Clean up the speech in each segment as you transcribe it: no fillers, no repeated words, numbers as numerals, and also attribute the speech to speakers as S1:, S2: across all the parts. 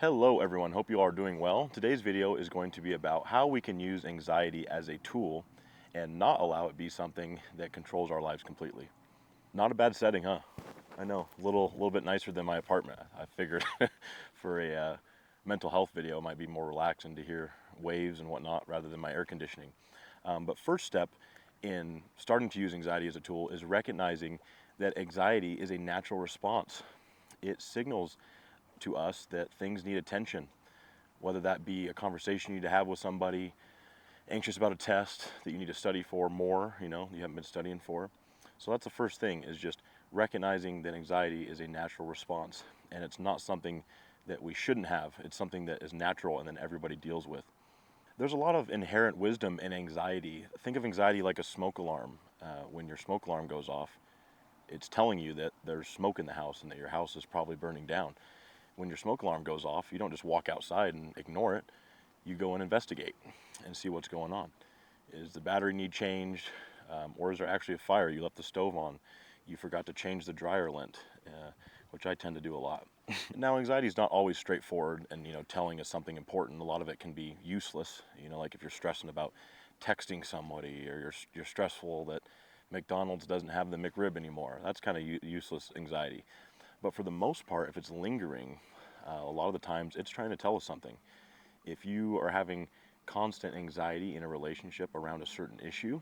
S1: Hello everyone, hope you all are doing well. Today's video is going to be about how we can use anxiety as a tool and not allow it be something that controls our lives completely. Not a bad setting, huh? I know, a little bit nicer than my apartment. I figured for a mental health video it might be more relaxing to hear waves and whatnot rather than my air conditioning. But first step in starting to use anxiety as a tool is recognizing that anxiety is a natural response. It signals to us that things need attention, whether that be a conversation you need to have with somebody, anxious about a test that you need to study for more, you haven't been studying for. So that's the first thing, is just recognizing that anxiety is a natural response and it's not something that we shouldn't have. It's something that is natural and then everybody deals with. There's a lot of inherent wisdom in anxiety. Think of anxiety like a smoke alarm. When your smoke alarm goes off, it's telling you that there's smoke in the house and that your house is probably burning down. When your smoke alarm goes off, you don't just walk outside and ignore it. You go and investigate and see what's going on. Is the battery need changed? Or is there actually a fire? You left the stove on. You forgot to change the dryer lint, which I tend to do a lot. Now, anxiety is not always straightforward and, telling us something important. A lot of it can be useless. Like if you're stressing about texting somebody, or you're stressful that McDonald's doesn't have the McRib anymore. That's kind of useless anxiety. But for the most part, if it's lingering, a lot of the times it's trying to tell us something. If you are having constant anxiety in a relationship around a certain issue,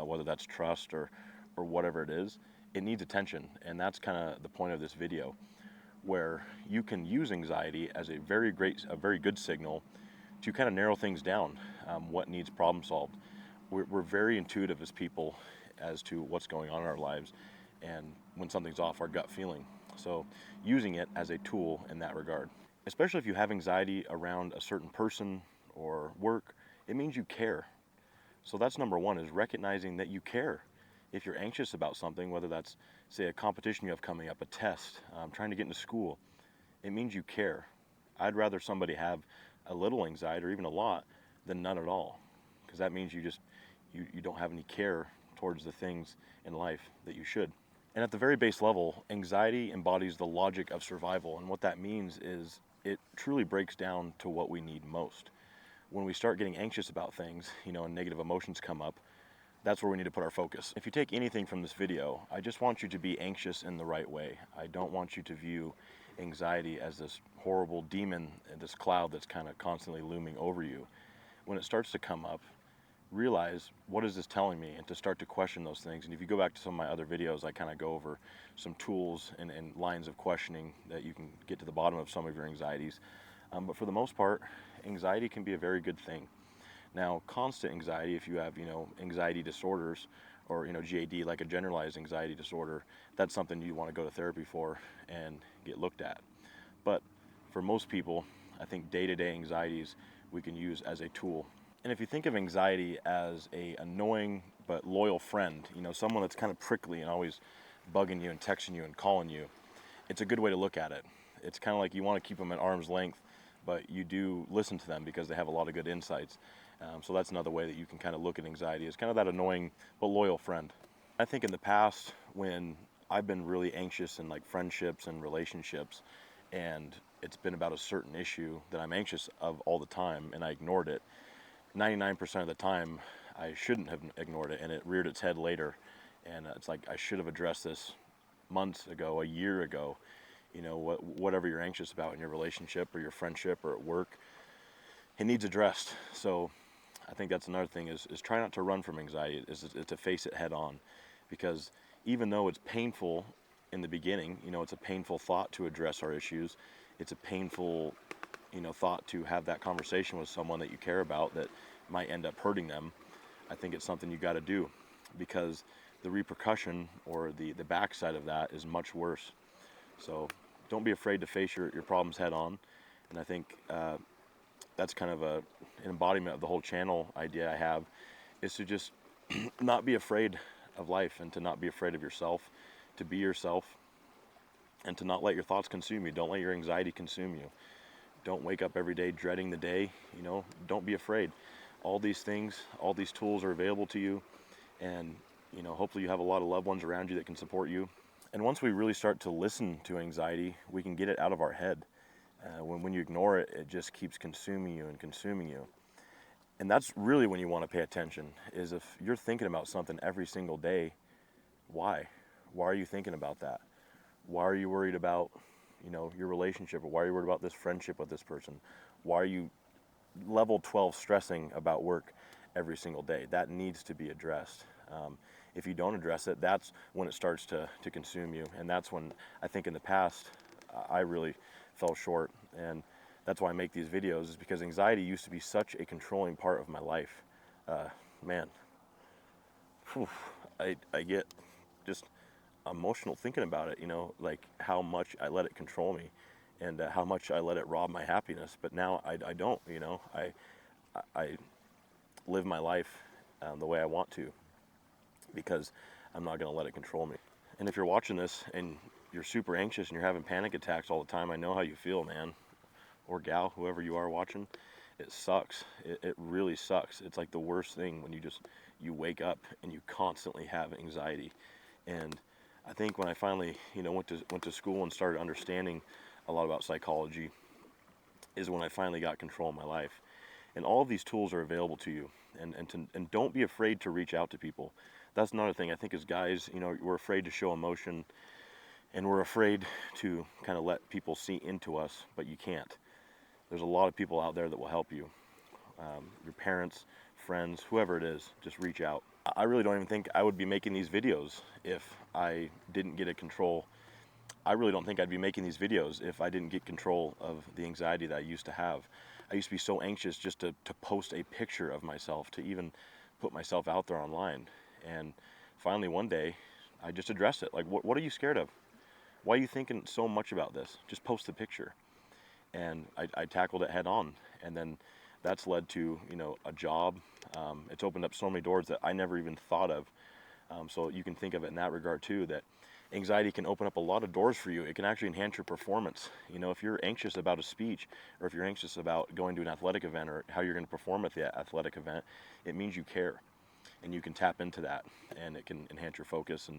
S1: whether that's trust or whatever it is, it needs attention. And that's kind of the point of this video, where you can use anxiety as a very good signal to kind of narrow things down, what needs problem solved. We're very intuitive as people as to what's going on in our lives, and when something's off, our gut feeling. So using it as a tool in that regard, especially if you have anxiety around a certain person or work, it means you care. So that's number one, is recognizing that you care. If you're anxious about something, whether that's, say, a competition you have coming up, a test, trying to get into school, it means you care. I'd rather somebody have a little anxiety or even a lot than none at all, because that means you don't have any care towards the things in life that you should. And at the very base level, anxiety embodies the logic of survival. And what that means is it truly breaks down to what we need most. When we start getting anxious about things, and negative emotions come up, that's where we need to put our focus. If you take anything from this video, I just want you to be anxious in the right way. I don't want you to view anxiety as this horrible demon, this cloud that's kind of constantly looming over you. When it starts to come up, realize, what is this telling me, and to start to question those things. And if you go back to some of my other videos, I kind of go over some tools and lines of questioning that you can get to the bottom of some of your anxieties. But for the most part, anxiety can be a very good thing. Now, constant anxiety, if you have, anxiety disorders, or, GAD, like a generalized anxiety disorder, that's something you want to go to therapy for and get looked at. But for most people, I think day-to-day anxieties we can use as a tool. And if you think of anxiety as a annoying but loyal friend, someone that's kind of prickly and always bugging you and texting you and calling you, it's a good way to look at it. It's kind of like you want to keep them at arm's length, but you do listen to them because they have a lot of good insights. So that's another way that you can kind of look at anxiety, as kind of that annoying but loyal friend. I think in the past, when I've been really anxious in like friendships and relationships, and it's been about a certain issue that I'm anxious of all the time, and I ignored it, 99% of the time I shouldn't have ignored it, and it reared its head later. And it's like, I should have addressed this months ago, a year ago. Whatever you're anxious about in your relationship or your friendship or at work, it needs addressed. So I think that's another thing, is try not to run from anxiety, is to face it head on. Because even though it's painful in the beginning, it's a painful thought to address our issues. It's a painful thought to have that conversation with someone that you care about that might end up hurting them. I think it's something you got to do, because the repercussion or the backside of that is much worse. So don't be afraid to face your problems head on. And I think that's kind of an embodiment of the whole channel idea I have, is to just not be afraid of life, and to not be afraid of yourself, to be yourself, and to not let your thoughts consume you. Don't let your anxiety consume you. Don't wake up every day dreading the day. Don't be afraid. All these things, all these tools are available to you, and hopefully you have a lot of loved ones around you that can support you. And once we really start to listen to anxiety, we can get it out of our head. When you ignore it, it just keeps consuming you and consuming you. And that's really when you want to pay attention, is if you're thinking about something every single day, why? Why are you thinking about that? Why are you worried about, your relationship? Or why are you worried about this friendship with this person? Why are you level 12 stressing about work every single day? That needs to be addressed. If you don't address it, that's when it starts to consume you. And that's when I think in the past, I really fell short. And that's why I make these videos, is because anxiety used to be such a controlling part of my life. Man, whew, I get just emotional thinking about it, like how much I let it control me, and how much I let it rob my happiness. But now I don't, I live my life the way I want to, because I'm not going to let it control me. And if you're watching this and you're super anxious and you're having panic attacks all the time, I know how you feel, man, or gal, whoever you are watching. It sucks. It really sucks. It's like the worst thing when you wake up and you constantly have anxiety. And I think when I finally, went to school and started understanding a lot about psychology, is when I finally got control of my life. And all of these tools are available to you. And don't be afraid to reach out to people. That's another thing. I think as guys, we're afraid to show emotion, and we're afraid to kind of let people see into us, but you can't. There's a lot of people out there that will help you. Your parents, friends, whoever it is, just reach out. I really don't even think I would be making these videos if I didn't get a control. I really don't think I'd be making these videos if I didn't get control of the anxiety that I used to have. I used to be so anxious just to post a picture of myself, to even put myself out there online. And finally one day, I just addressed it. Like, what are you scared of? Why are you thinking so much about this? Just post the picture. And I tackled it head on. And then that's led to, a job. It's opened up so many doors that I never even thought of. So you can think of it in that regard too, that anxiety can open up a lot of doors for you. It can actually enhance your performance. If you're anxious about a speech, or if you're anxious about going to an athletic event, or how you're going to perform at the athletic event, it means you care. And you can tap into that, and it can enhance your focus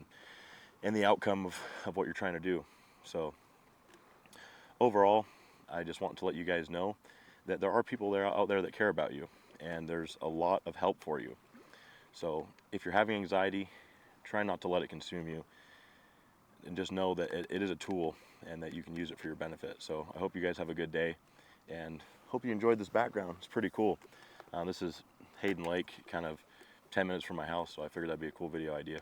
S1: and the outcome of what you're trying to do. So overall, I just want to let you guys know that there are people out there that care about you, and there's a lot of help for you. So if you're having anxiety, try not to let it consume you, and just know that it is a tool, and that you can use it for your benefit. So I hope you guys have a good day, and hope you enjoyed this background. It's pretty cool. This is Hayden Lake, kind of 10 minutes from my house, so I figured that'd be a cool video idea.